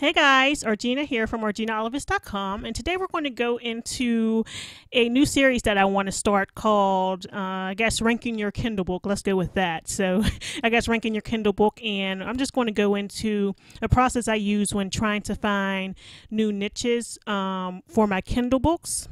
Hey guys, Argina here from ArginaOlivis.com, and today we're going to go into a new series that I want to start called, I guess, Ranking Your Kindle Book. Let's go with that. So, I guess, Ranking Your Kindle Book, and I'm just going to go into a process I use when trying to find new niches for my Kindle books.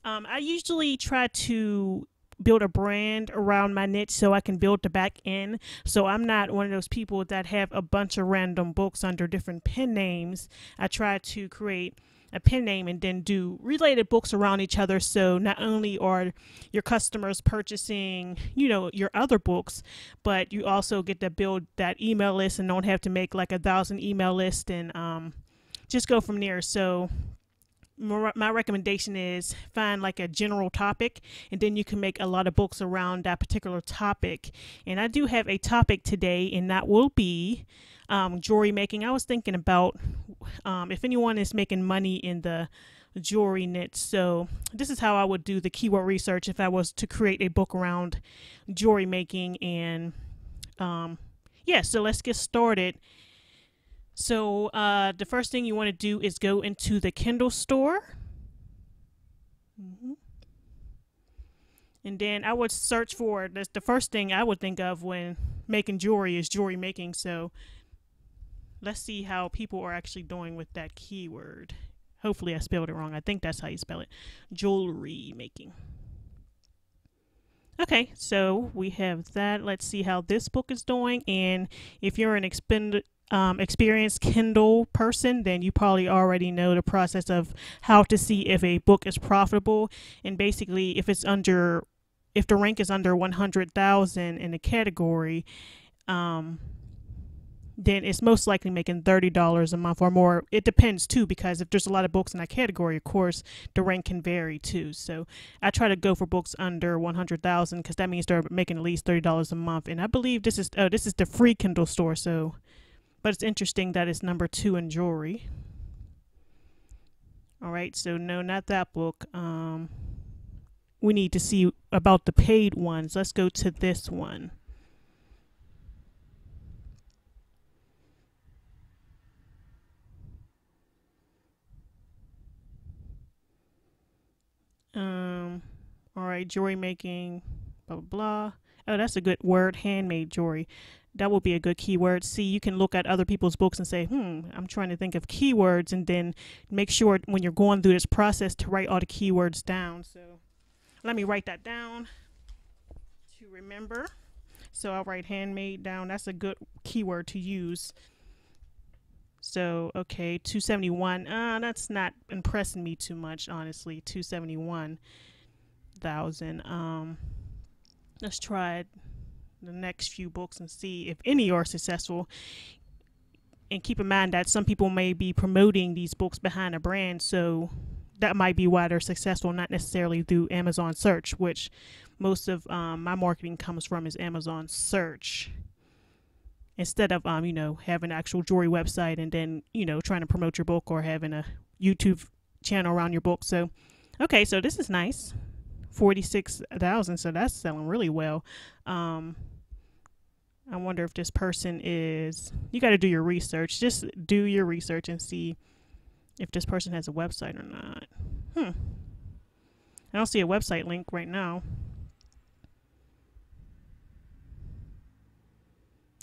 I usually try to build a brand around my niche so I can build the back end. So I'm not one of those people that have a bunch of random books under different pen names. I try to create a pen name and then do related books around each other, so not only are your customers purchasing your other books, but you also get to build that email list and don't have to make like 1,000 email list and just go from there. So my recommendation is find like a general topic, and then you can make a lot of books around that particular topic. And I do have a topic today, and that will be jewelry making. I was thinking about if anyone is making money in the jewelry niche. So this is how I would do the keyword research if I was to create a book around jewelry making. And yeah, so let's get started. So the first thing you want to do is go into the Kindle store. And then I would search for, that's the first thing I would think of when making jewelry is jewelry making. So let's see how people are actually doing with that keyword. Hopefully I spelled it wrong. I think that's how you spell it. Jewelry making. Okay, so we have that. Let's see how this book is doing. And if you're an experienced Kindle person, then you probably already know the process of how to see if a book is profitable. And basically, if the rank is under 100,000 in the category, then it's most likely making $30 a month or more. It depends too, because if there's a lot of books in that category, of course, the rank can vary too. So I try to go for books under 100,000 because that means they're making at least $30 a month. And I believe this is the free Kindle store. So, but it's interesting that it's number 2 in jewelry. All right, so no, not that book. We need to see about the paid ones. Let's go to this one. All right, jewelry making, blah, blah, blah. Oh, that's a good word, handmade jewelry. That will be a good keyword. See, you can look at other people's books and say, I'm trying to think of keywords, and then make sure when you're going through this process to write all the keywords down. So let me write that down to remember. So I'll write handmade down. That's a good keyword to use. So, okay, 271. That's not impressing me too much, honestly. 271,000. Let's try the next few books and see if any are successful. And keep in mind that some people may be promoting these books behind a brand, so that might be why they're successful, not necessarily through Amazon search, which most of my marketing comes from is Amazon search. Instead of having an actual jewelry website and then trying to promote your book or having a YouTube channel around your book. So okay, so this is nice. 46,000, so that's selling really well. I wonder if this person is, you got to do your research. Just do your research and see if this person has a website or not. I don't see a website link right now.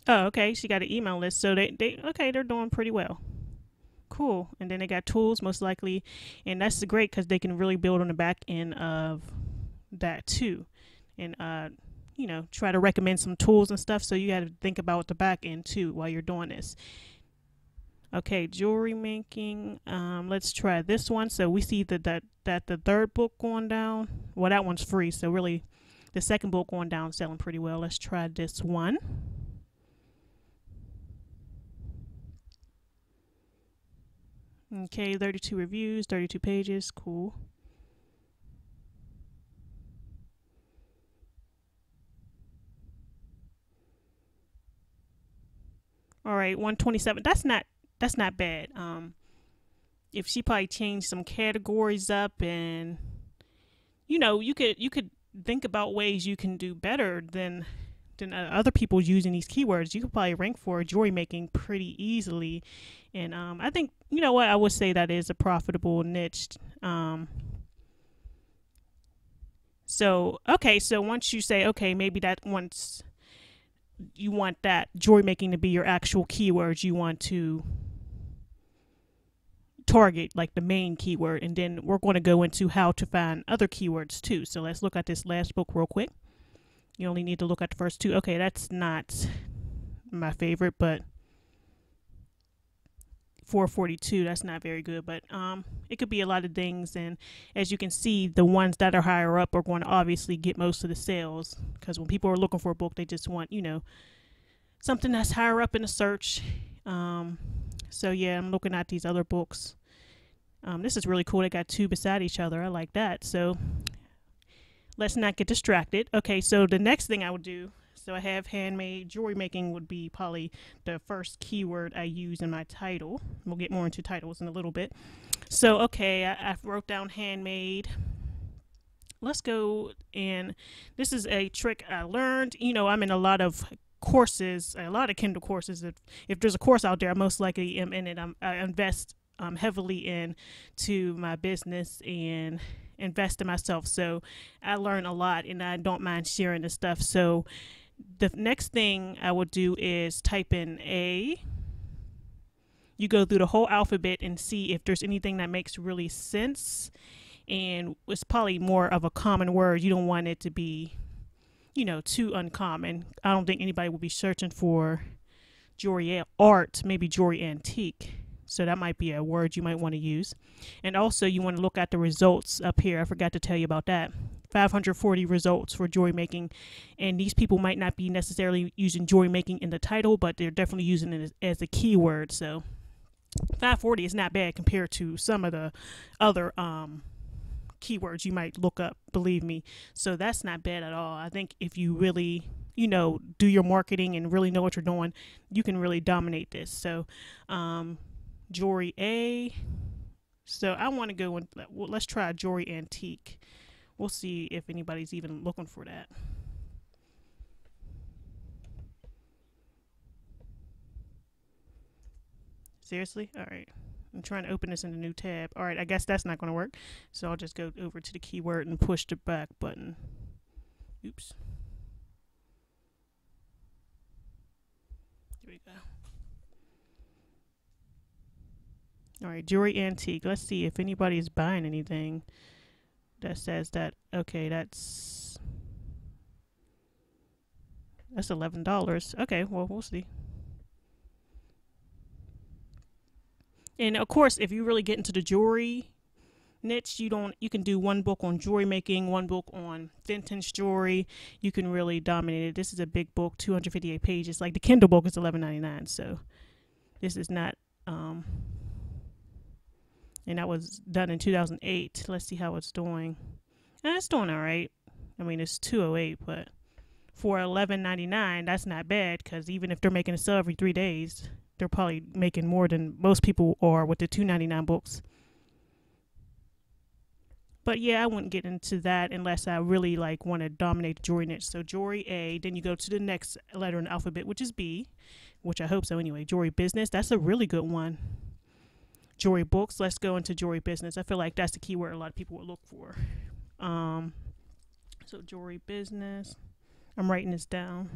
Oh, okay, she got an email list, so they're doing pretty well. Cool. And then they got tools, most likely, and that's great because they can really build on the back end of that too, and try to recommend some tools and stuff. So you got to think about the back end too while you're doing this. Okay, jewelry making. Let's try this one. So we see that the third book going down. Well, that one's free, so really the second book going down selling pretty well. Let's try this one. Okay, 32 reviews, 32 pages. Cool. All right, 127. That's not bad. If she probably changed some categories up, and you could think about ways you can do better than than other people using these keywords. You could probably rank for jewelry making pretty easily. And I think, you know what, I would say that is a profitable niche. So once you say, okay, maybe that once you want that jewelry making to be your actual keywords, you want to target like the main keyword, and then we're going to go into how to find other keywords too. So let's look at this last book real quick. You only need to look at the first two. Okay, that's not my favorite, but 442, that's not very good, but it could be a lot of things. And as you can see, the ones that are higher up are going to obviously get most of the sales, because when people are looking for a book, they just want, you know, something that's higher up in the search. So yeah, I'm looking at these other books. This is really cool. They got two beside each other. I like that. So let's not get distracted. Okay, so the next thing I would do, so I have handmade. Jewelry making would be probably the first keyword I use in my title. We'll get more into titles in a little bit. So, okay, I wrote down handmade. Let's go, and this is a trick I learned. You know, I'm in a lot of courses, a lot of Kindle courses. If there's a course out there, I most likely am in it. I invest heavily into my business and invest in myself. So I learn a lot, and I don't mind sharing this stuff. So the next thing I would do is type in A. You go through the whole alphabet and see if there's anything that makes really sense, and it's probably more of a common word. You don't want it to be, you know, too uncommon. I don't think anybody would be searching for jewelry art, maybe jewelry antique. So that might be a word you might want to use. And also you want to look at the results up here. I forgot to tell you about that. 540 results for jewelry making. And these people might not be necessarily using jewelry making in the title, but they're definitely using it as a keyword. So 540 is not bad compared to some of the other keywords you might look up, believe me. So that's not bad at all. I think if you really, you know, do your marketing and really know what you're doing, you can really dominate this. So jewelry A. So I want to go and let's try jewelry antique. We'll see if anybody's even looking for that. Seriously? All right. I'm trying to open this in a new tab. All right, I guess that's not going to work. So I'll just go over to the keyword and push the back button. Oops. Here we go. All right, jewelry antique. Let's see if anybody is buying anything that says that. Okay, that's $11. Okay, well, we'll see. And of course, if you really get into the jewelry niche, you can do one book on jewelry making, one book on vintage jewelry. You can really dominate it. This is a big book, 258 pages. Like the Kindle book is $11.99. So this is not and that was done in 2008. Let's see how it's doing. And it's doing all right. I mean, it's 208, but for $11.99, that's not bad, because even if they're making a sale every 3 days, they're probably making more than most people are with the $2.99 books. But yeah, I wouldn't get into that unless I really like want to dominate the jewelry niche. So jewelry A, then you go to the next letter in the alphabet, which is B, which I hope so anyway. Jewelry business, that's a really good one. Jewelry books, let's go into jewelry business. I feel like that's the keyword a lot of people would look for. So jewelry business, I'm writing this down.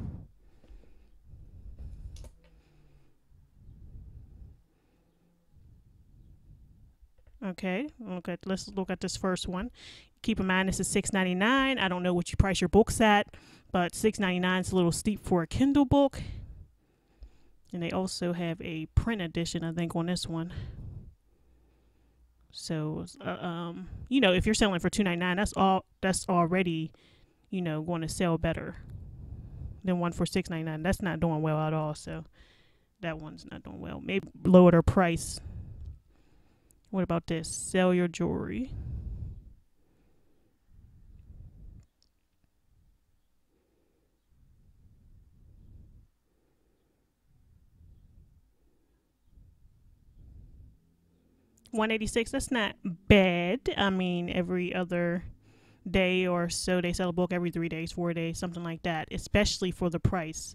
Okay, let's look at this first one. Keep in mind this is $6.99. I don't know what you price your books at, but $6.99 is a little steep for a Kindle book. And they also have a print edition, I think, on this one. So, you know, if you're selling for $2.99, that's already, you know, going to sell better than one for $6.99. That's not doing well at all. So that one's not doing well. Maybe lower their price. What about this? Sell your jewelry. $186. That's not bad. I mean, every other day or so. They sell a book every 3 days, 4 days, something like that, especially for the price.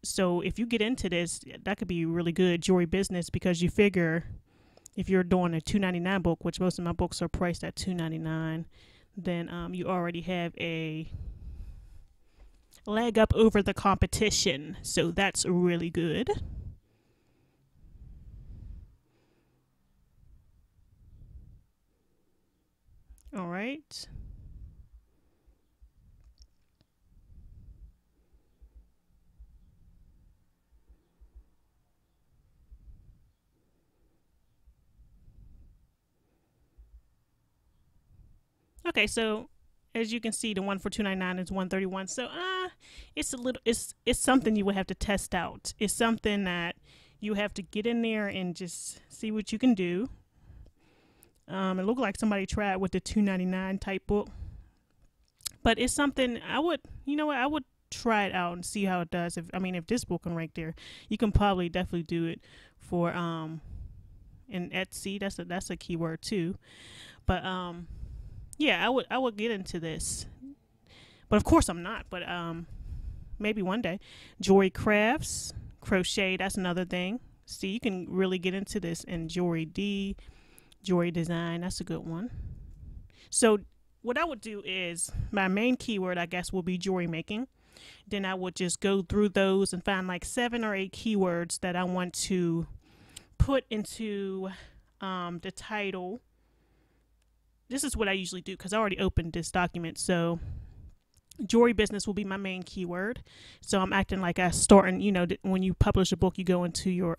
So if you get into this, that could be really good jewelry business, because you figure if you're doing a $2.99 book, which most of my books are priced at $2.99, then you already have a leg up over the competition. So that's really good. All right. Okay, so as you can see, the one for $2.99 is $131. So it's something you would have to test out. It's something that you have to get in there and just see what you can do. It looked like somebody tried with the $2.99 type book, but it's something I would, I would try it out and see how it does. If this book can rank there, you can probably definitely do it for in Etsy. That's a keyword too. But yeah, I would get into this, but of course I'm not. But maybe one day. Jewelry crafts, crochet. That's another thing. See, you can really get into this in jewelry design. That's a good one. So what I would do is my main keyword, I guess, will be jewelry making. Then I would just go through those and find like 7 or 8 keywords that I want to put into the title. This is what I usually do because I already opened this document. So jewelry business will be my main keyword. So I'm acting like I starting, when you publish a book, you go into your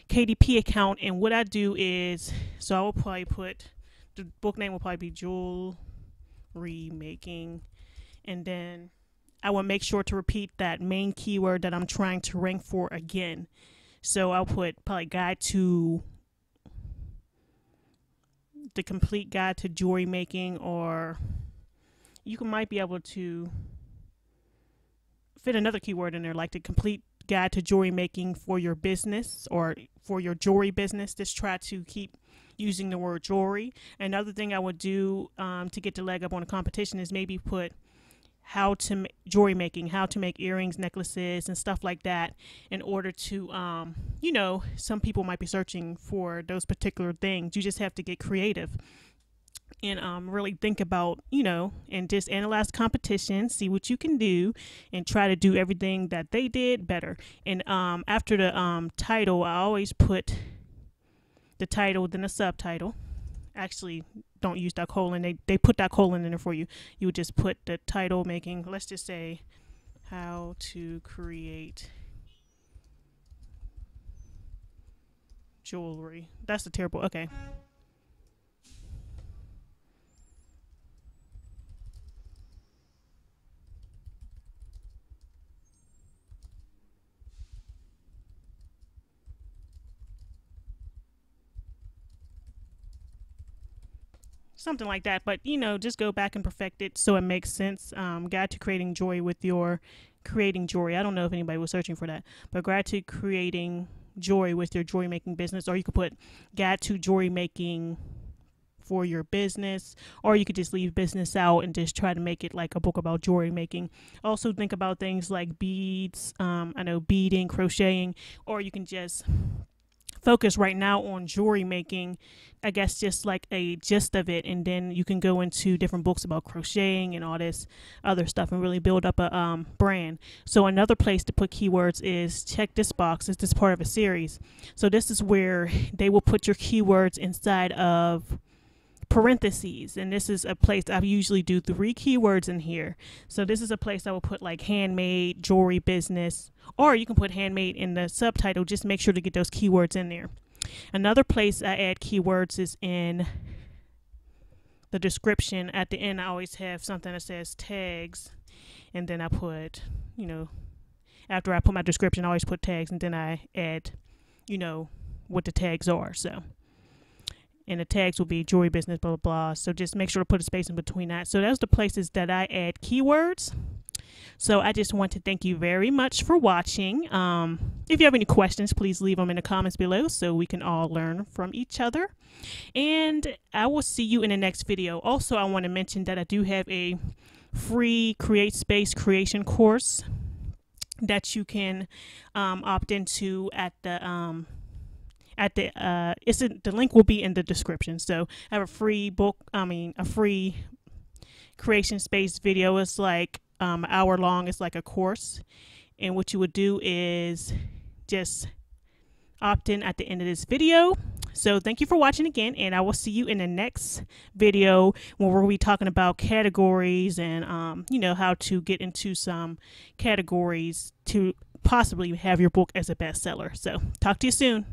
KDP account. And what I do is, so I will probably put, the book name will probably be jewelry making. And then I will make sure to repeat that main keyword that I'm trying to rank for again. So I'll put probably the complete guide to jewelry making, or might be able to fit another keyword in there, like the complete guide to jewelry making for your business or for your jewelry business. Just try to keep using the word jewelry. Another thing I would do to get the leg up on the competition is maybe put jewelry making, how to make earrings, necklaces, and stuff like that, in order to, some people might be searching for those particular things. You just have to get creative and really think about, and just analyze competition, see what you can do, and try to do everything that they did better. And after the title, I always put the title, then a subtitle. Actually, don't use that colon. They put that colon in there for you. You would just put the title making, let's just say, how to create jewelry. That's a terrible, okay. Something like that, but just go back and perfect it so it makes sense. Guide to creating joy with your creating jewelry. I don't know if anybody was searching for that, but guide to creating joy with your jewelry making business, or you could put guide to jewelry making for your business, or you could just leave business out and just try to make it like a book about jewelry making. Also think about things like beads, beading, crocheting, or you can just focus right now on jewelry making, I guess, just like a gist of it, and then you can go into different books about crocheting and all this other stuff and really build up a brand. So another place to put keywords is check this box. Is this part of a series? So this is where they will put your keywords inside of parentheses, and this is a place I usually do 3 keywords in here. So this is a place I will put like handmade, jewelry business, or you can put handmade in the subtitle. Just make sure to get those keywords in there. Another place I add keywords is in the description. At the end, I always have something that says tags, and then I put, after I put my description, I always put tags, and then I add, what the tags are. So, and the tags will be jewelry business, blah, blah, blah. So just make sure to put a space in between that. So those are the places that I add keywords. So I just want to thank you very much for watching. If you have any questions, please leave them in the comments below so we can all learn from each other. And I will see you in the next video. Also, I want to mention that I do have a free Create Space creation course that you can opt into at the the link will be in the description. So I have a free a free creation space video. It's like an hour long. It's like a course, and what you would do is just opt in at the end of this video. So thank you for watching again, and I will see you in the next video when we'll be talking about categories and you know, how to get into some categories to possibly have your book as a bestseller. So talk to you soon.